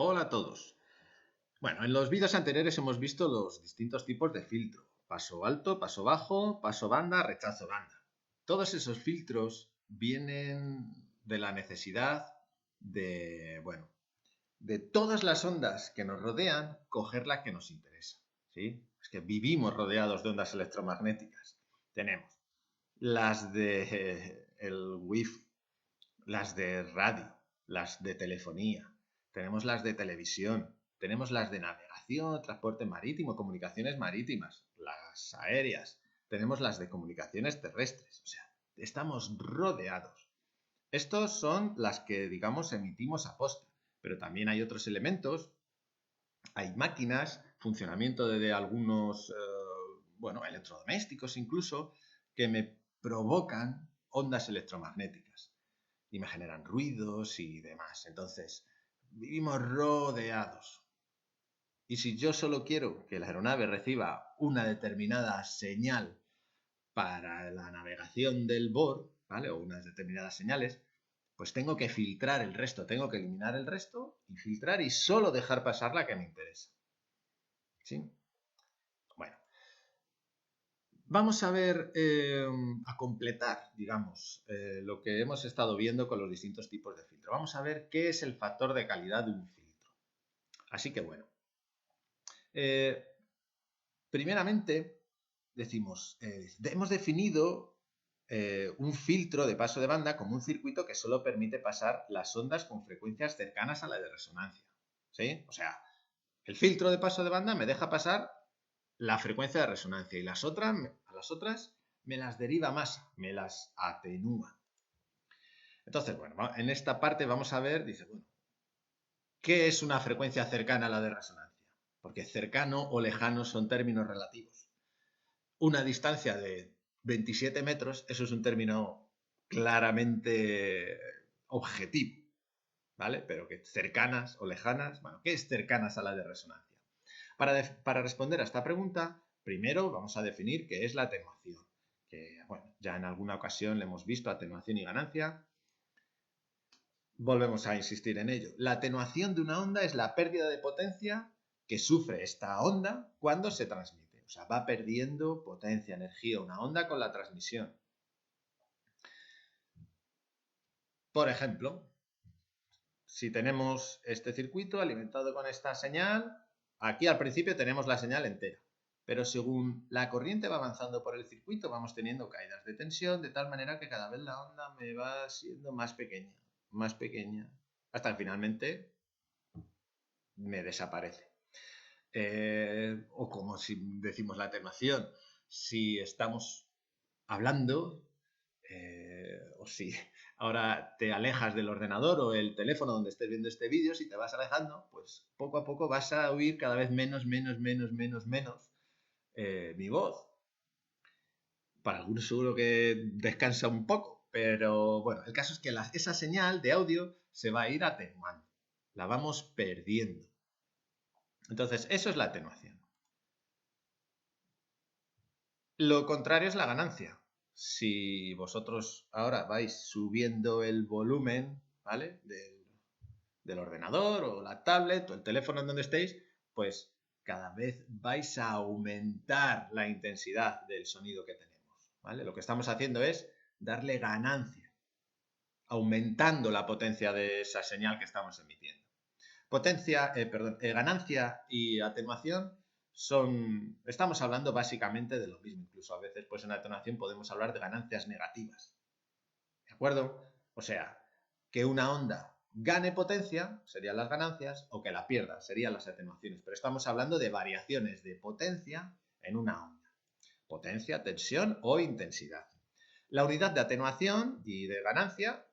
Hola a todos. Bueno, en los vídeos anteriores hemos visto los distintos tipos de filtro. Paso alto, paso bajo, paso banda, rechazo banda. Todos esos filtros vienen de la necesidad de todas las ondas que nos rodean, coger la que nos interesa. ¿Sí? Es que vivimos rodeados de ondas electromagnéticas. Tenemos las de el wifi, las de radio, las de telefonía, tenemos las de televisión, tenemos las de navegación, transporte marítimo, comunicaciones marítimas, las aéreas, tenemos las de comunicaciones terrestres, o sea, estamos rodeados. Estos son las que, digamos, emitimos a posta, pero también hay otros elementos, hay máquinas, funcionamiento de algunos, electrodomésticos incluso, que me provocan ondas electromagnéticas y me generan ruidos y demás. Entonces, vivimos rodeados. Y si yo solo quiero que la aeronave reciba una determinada señal para la navegación del BOR, ¿vale? O unas determinadas señales, pues tengo que filtrar el resto, tengo que eliminar el resto y filtrar y solo dejar pasar la que me interesa. ¿Sí? Bueno, vamos a ver, a completar, digamos, lo que hemos estado viendo con los distintos tipos de filtro. Vamos a ver qué es el factor de calidad de un filtro. Así que bueno, primeramente decimos, hemos definido un filtro de paso de banda como un circuito que solo permite pasar las ondas con frecuencias cercanas a la de resonancia. ¿Sí? O sea, el filtro de paso de banda me deja pasar la frecuencia de resonancia y a las otras me las deriva más, me las atenúa. Entonces, bueno, en esta parte vamos a ver, dice, bueno, ¿qué es una frecuencia cercana a la de resonancia? Porque cercano o lejano son términos relativos. Una distancia de 27 metros, eso es un término claramente objetivo, ¿vale? Pero que cercanas o lejanas, bueno, ¿qué es cercanas a la de resonancia? Para responder a esta pregunta, primero vamos a definir qué es la atenuación, que bueno, ya en alguna ocasión le hemos visto atenuación y ganancia. Volvemos a insistir en ello. La atenuación de una onda es la pérdida de potencia que sufre esta onda cuando se transmite. O sea, va perdiendo potencia, energía, una onda con la transmisión. Por ejemplo, si tenemos este circuito alimentado con esta señal, aquí al principio tenemos la señal entera, pero según la corriente va avanzando por el circuito vamos teniendo caídas de tensión de tal manera que cada vez la onda me va siendo más pequeña, hasta que finalmente me desaparece. O como si decimos la atenuación, si estamos hablando o si ahora te alejas del ordenador o el teléfono donde estés viendo este vídeo, si te vas alejando, pues poco a poco vas a oír cada vez menos mi voz. Para algunos seguro que descansa un poco, pero bueno, el caso es que esa señal de audio se va a ir atenuando, la vamos perdiendo. Entonces, eso es la atenuación. Lo contrario es la ganancia. Si vosotros ahora vais subiendo el volumen, ¿vale? Del ordenador o la tablet o el teléfono en donde estéis, pues cada vez vais a aumentar la intensidad del sonido que tenemos, ¿vale? Lo que estamos haciendo es darle ganancia, aumentando la potencia de esa señal que estamos emitiendo. Ganancia y atenuación estamos hablando básicamente de lo mismo. Incluso a veces, pues en atenuación podemos hablar de ganancias negativas. ¿De acuerdo? O sea, que una onda gane potencia, serían las ganancias, o que la pierda, serían las atenuaciones. Pero estamos hablando de variaciones de potencia en una onda. Potencia, tensión o intensidad. La unidad de atenuación y de ganancia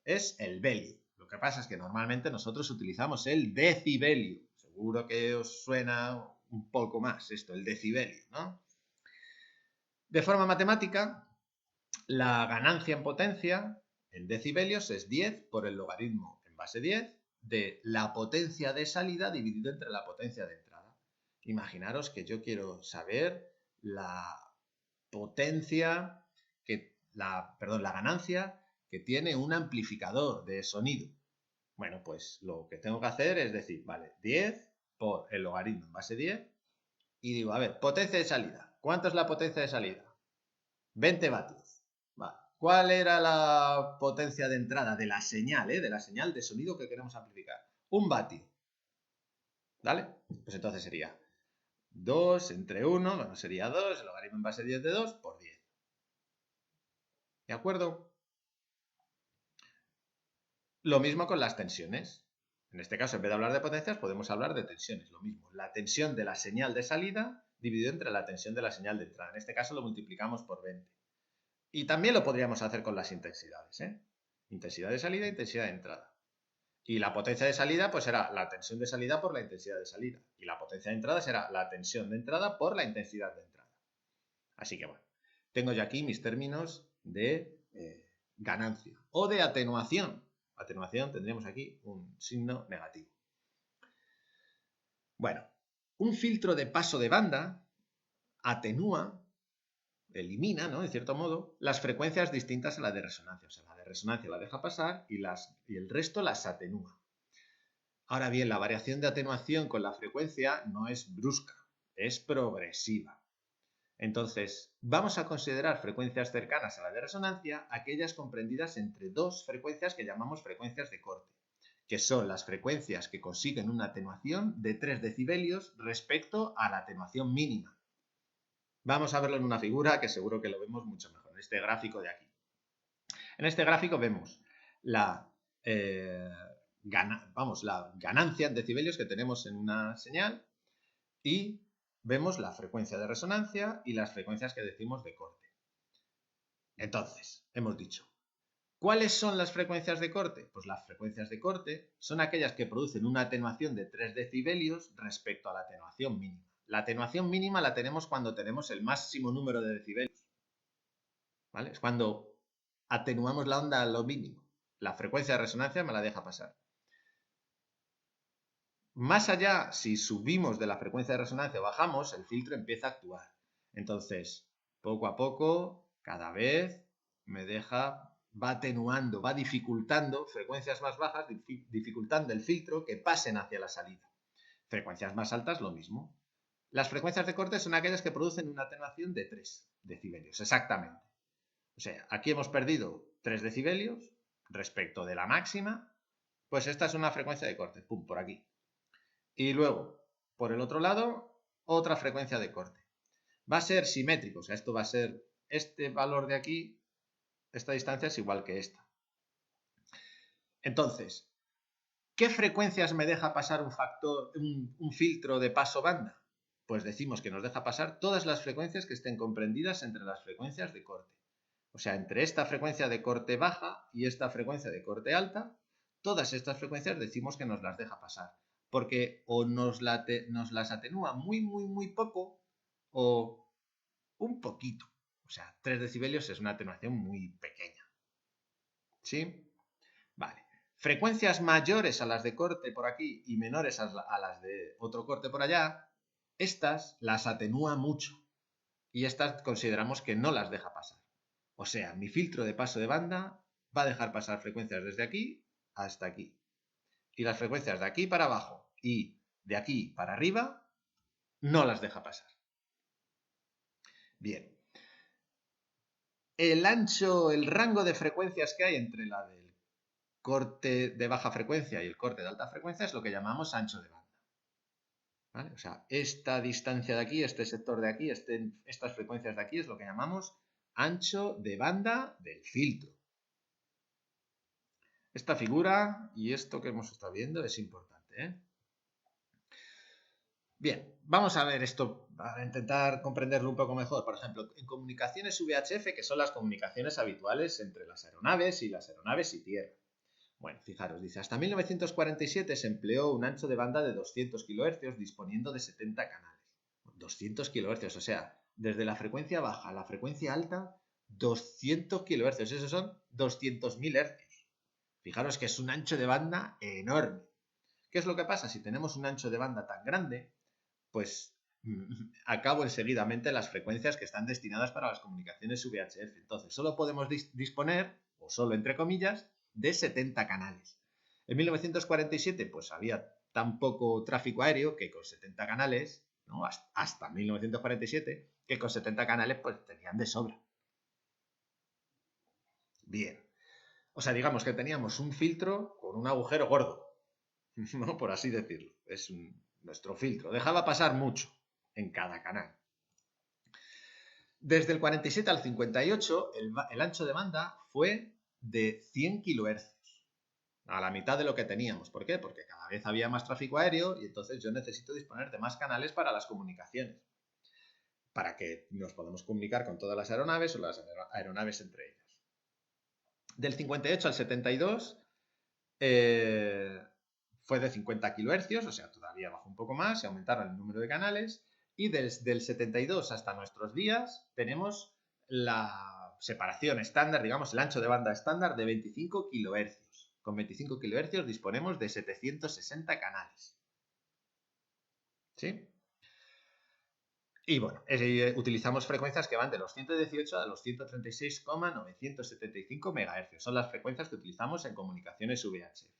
es el value. Lo que pasa es que normalmente nosotros utilizamos el decibelio. Seguro que os suena un poco más esto, el decibelio, ¿no? De forma matemática, la ganancia en potencia en decibelios es 10 por el logaritmo en base 10 de la potencia de salida dividido entre la potencia de entrada. Imaginaros que yo quiero saber la potencia, la ganancia que tiene un amplificador de sonido. Bueno, pues lo que tengo que hacer es decir, vale, 10 por el logaritmo en base 10 y digo, a ver, potencia de salida. ¿Cuánto es la potencia de salida? 20 vatios. Vale. ¿Cuál era la potencia de entrada de la señal, de la señal de sonido que queremos amplificar? 1 vatio. ¿Vale? Pues entonces sería 2 entre 1, bueno, sería 2, el logaritmo en base 10 de 2 por 10. ¿De acuerdo? Lo mismo con las tensiones. En este caso, en vez de hablar de potencias, podemos hablar de tensiones. Lo mismo, la tensión de la señal de salida dividido entre la tensión de la señal de entrada. En este caso lo multiplicamos por 20. Y también lo podríamos hacer con las intensidades. Intensidad de salida e intensidad de entrada. Y la potencia de salida pues será la tensión de salida por la intensidad de salida. Y la potencia de entrada será la tensión de entrada por la intensidad de entrada. Así que bueno, tengo ya aquí mis términos de ganancia o de atenuación. Atenuación tendríamos aquí un signo negativo. Bueno, un filtro de paso de banda atenúa, elimina, ¿no?, en cierto modo, las frecuencias distintas a la de resonancia. O sea, la de resonancia la deja pasar y el resto las atenúa. Ahora bien, la variación de atenuación con la frecuencia no es brusca, es progresiva. Entonces, vamos a considerar frecuencias cercanas a la de resonancia, aquellas comprendidas entre dos frecuencias que llamamos frecuencias de corte, que son las frecuencias que consiguen una atenuación de 3 decibelios respecto a la atenuación mínima. Vamos a verlo en una figura que seguro que lo vemos mucho mejor, en este gráfico de aquí. En este gráfico vemos la ganancia en decibelios que tenemos en una señal y vemos la frecuencia de resonancia y las frecuencias que decimos de corte. Entonces, hemos dicho, ¿cuáles son las frecuencias de corte? Pues las frecuencias de corte son aquellas que producen una atenuación de 3 decibelios respecto a la atenuación mínima. La atenuación mínima la tenemos cuando tenemos el máximo número de decibelios. ¿Vale? Es cuando atenuamos la onda a lo mínimo. La frecuencia de resonancia me la deja pasar. Más allá, si subimos de la frecuencia de resonancia o bajamos, el filtro empieza a actuar. Entonces, poco a poco, cada vez va atenuando, va dificultando frecuencias más bajas, dificultando el filtro que pasen hacia la salida. Frecuencias más altas, lo mismo. Las frecuencias de corte son aquellas que producen una atenuación de 3 decibelios, exactamente. O sea, aquí hemos perdido 3 decibelios respecto de la máxima, pues esta es una frecuencia de corte, pum, por aquí. Y luego, por el otro lado, otra frecuencia de corte. Va a ser simétrico, o sea, esto va a ser este valor de aquí, esta distancia es igual que esta. Entonces, ¿qué frecuencias me deja pasar un filtro de paso banda? Pues decimos que nos deja pasar todas las frecuencias que estén comprendidas entre las frecuencias de corte. O sea, entre esta frecuencia de corte baja y esta frecuencia de corte alta, todas estas frecuencias decimos que nos las deja pasar. Porque o nos las atenúa muy, muy, muy poco o un poquito. O sea, 3 decibelios es una atenuación muy pequeña. ¿Sí? Vale. Frecuencias mayores a las de corte por aquí y menores a las de otro corte por allá, estas las atenúa mucho. Y estas consideramos que no las deja pasar. O sea, mi filtro de paso de banda va a dejar pasar frecuencias desde aquí hasta aquí. Y las frecuencias de aquí para abajo y de aquí para arriba no las deja pasar. Bien. El rango de frecuencias que hay entre la del corte de baja frecuencia y el corte de alta frecuencia es lo que llamamos ancho de banda. ¿Vale? O sea, esta distancia de aquí, este sector de aquí, estas frecuencias de aquí es lo que llamamos ancho de banda del filtro. Esta figura y esto que hemos estado viendo es importante. Bien, vamos a ver esto para intentar comprenderlo un poco mejor. Por ejemplo, en comunicaciones VHF, que son las comunicaciones habituales entre las aeronaves y tierra. Bueno, fijaros, dice, hasta 1947 se empleó un ancho de banda de 200 kHz disponiendo de 70 canales. 200 kHz, o sea, desde la frecuencia baja a la frecuencia alta, 200 kHz, esos son 200.000 Hz. Fijaros que es un ancho de banda enorme. ¿Qué es lo que pasa? Si tenemos un ancho de banda tan grande, pues acabo enseguidamente las frecuencias que están destinadas para las comunicaciones VHF. Entonces, solo podemos disponer, o solo entre comillas, de 70 canales. En 1947 pues había tan poco tráfico aéreo que con 70 canales, ¿no? Hasta 1947, que con 70 canales pues tenían de sobra. Bien. O sea, digamos que teníamos un filtro con un agujero gordo, ¿no? Por así decirlo. Es nuestro filtro. Dejaba pasar mucho en cada canal. Desde el 47 al 58, el ancho de banda fue de 100 kilohercios, a la mitad de lo que teníamos. ¿Por qué? Porque cada vez había más tráfico aéreo y entonces yo necesito disponer de más canales para las comunicaciones, para que nos podamos comunicar con todas las aeronaves o las aeronaves entre ellas. Del 58 al 72 fue de 50 kilohercios, o sea, todavía bajó un poco más, se aumentaron el número de canales, y desde el 72 hasta nuestros días tenemos la separación estándar, digamos, el ancho de banda estándar de 25 kilohercios. Con 25 kilohercios disponemos de 760 canales. ¿Sí? Y bueno, utilizamos frecuencias que van de los 118 a los 136,975 MHz. Son las frecuencias que utilizamos en comunicaciones VHF.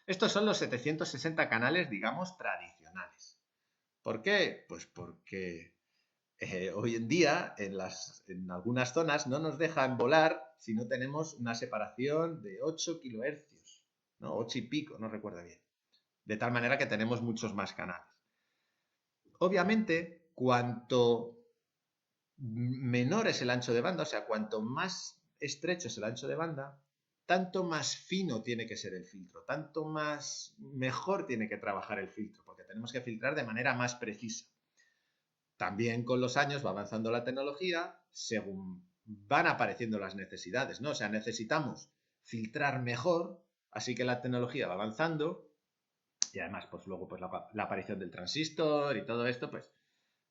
Estos son los 760 canales, digamos, tradicionales. ¿Por qué? Pues porque hoy en día en algunas zonas no nos dejan volar si no tenemos una separación de 8 kilohercios, ¿no? 8 y pico, no recuerdo bien. De tal manera que tenemos muchos más canales. Obviamente, cuanto menor es el ancho de banda, o sea, cuanto más estrecho es el ancho de banda, tanto más fino tiene que ser el filtro, tanto más mejor tiene que trabajar el filtro, porque tenemos que filtrar de manera más precisa. También con los años va avanzando la tecnología según van apareciendo las necesidades, ¿no? O sea, necesitamos filtrar mejor, así que la tecnología va avanzando y además, pues luego pues la aparición del transistor y todo esto, pues,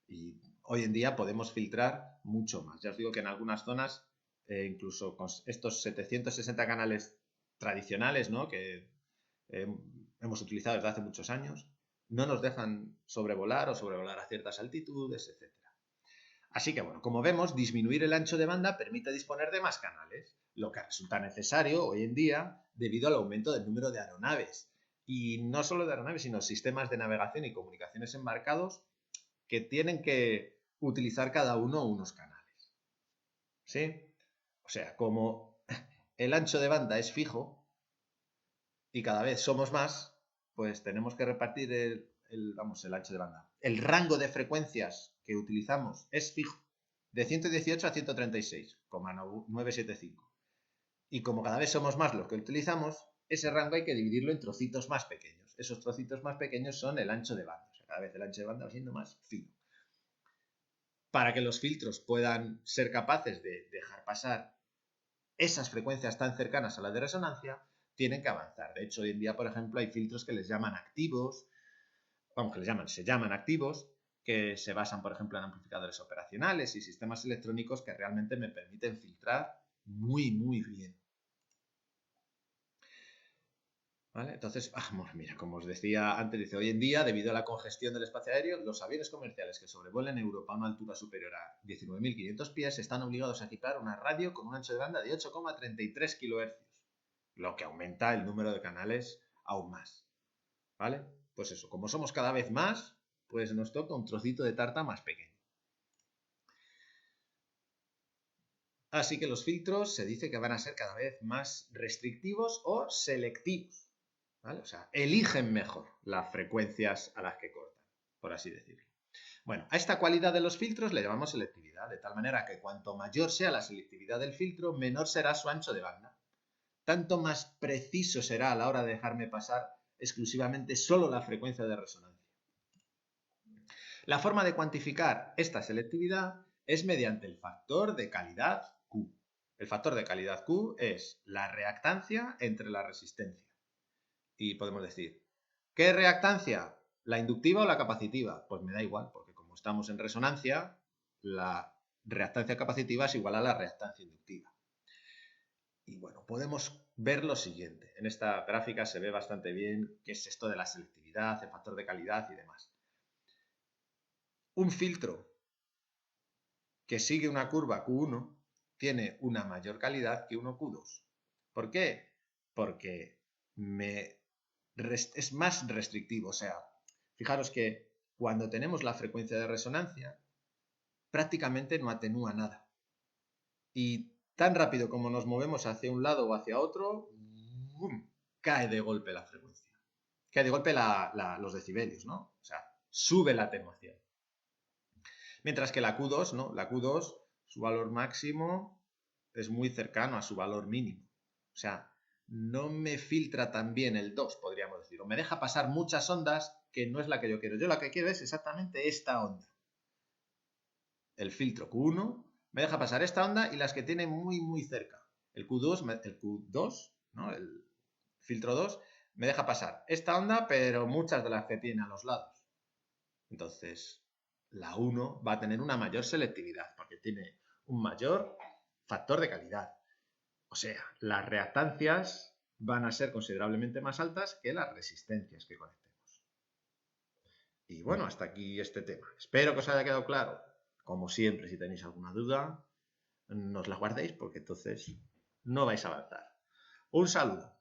y hoy en día podemos filtrar mucho más. Ya os digo que en algunas zonas, incluso con estos 760 canales tradicionales, ¿no? Que hemos utilizado desde hace muchos años, no nos dejan sobrevolar o sobrevolar a ciertas altitudes, etc. Así que, bueno, como vemos, disminuir el ancho de banda permite disponer de más canales, lo que resulta necesario hoy en día debido al aumento del número de aeronaves. Y no solo de aeronaves, sino sistemas de navegación y comunicaciones embarcados que tienen que utilizar cada uno unos canales. ¿Sí? O sea, como el ancho de banda es fijo y cada vez somos más, pues tenemos que repartir el ancho de banda. El rango de frecuencias que utilizamos es fijo, de 118 a 136,975. Y como cada vez somos más los que utilizamos, ese rango hay que dividirlo en trocitos más pequeños. Esos trocitos más pequeños son el ancho de banda. O sea, cada vez el ancho de banda va siendo más fino. Para que los filtros puedan ser capaces de dejar pasar esas frecuencias tan cercanas a la de resonancia, tienen que avanzar. De hecho, hoy en día, por ejemplo, hay filtros que les llaman activos, vamos, que se llaman activos, que se basan, por ejemplo, en amplificadores operacionales y sistemas electrónicos que realmente me permiten filtrar muy, muy bien. ¿Vale? Entonces, mira, como os decía antes, dice, hoy en día, debido a la congestión del espacio aéreo, los aviones comerciales que sobrevuelan Europa a una altura superior a 19.500 pies están obligados a equipar una radio con un ancho de banda de 8,33 kHz, lo que aumenta el número de canales aún más. ¿Vale? Pues eso, como somos cada vez más, pues nos toca un trocito de tarta más pequeño. Así que los filtros se dice que van a ser cada vez más restrictivos o selectivos. ¿Vale? O sea, eligen mejor las frecuencias a las que cortan, por así decirlo. Bueno, a esta cualidad de los filtros le llamamos selectividad, de tal manera que cuanto mayor sea la selectividad del filtro, menor será su ancho de banda. Tanto más preciso será a la hora de dejarme pasar exclusivamente solo la frecuencia de resonancia. La forma de cuantificar esta selectividad es mediante el factor de calidad Q. El factor de calidad Q es la reactancia entre la resistencia. Y podemos decir, ¿qué reactancia? ¿La inductiva o la capacitiva? Pues me da igual, porque como estamos en resonancia, la reactancia capacitiva es igual a la reactancia inductiva. Y bueno, podemos ver lo siguiente. En esta gráfica se ve bastante bien qué es esto de la selectividad, el factor de calidad y demás. Un filtro que sigue una curva Q1 tiene una mayor calidad que uno Q2. ¿Por qué? Porque me es más restrictivo. O sea, fijaros que cuando tenemos la frecuencia de resonancia, prácticamente no atenúa nada. Y tan rápido como nos movemos hacia un lado o hacia otro, ¡bum!, cae de golpe la frecuencia. Cae de golpe los decibelios, ¿no? O sea, sube la atenuación. Mientras que la Q2, ¿no? La Q2, su valor máximo es muy cercano a su valor mínimo. O sea, no me filtra tan bien el 2, podríamos decir. O me deja pasar muchas ondas que no es la que yo quiero. Yo lo que quiero es exactamente esta onda. El filtro Q1 me deja pasar esta onda y las que tiene muy, muy cerca. El Q2, ¿no? El filtro 2, me deja pasar esta onda, pero muchas de las que tiene a los lados. Entonces, la 1 va a tener una mayor selectividad porque tiene un mayor factor de calidad. O sea, las reactancias van a ser considerablemente más altas que las resistencias que conectemos. Y bueno, hasta aquí este tema. Espero que os haya quedado claro. Como siempre, si tenéis alguna duda, no os la guardéis porque entonces no vais a avanzar. Un saludo.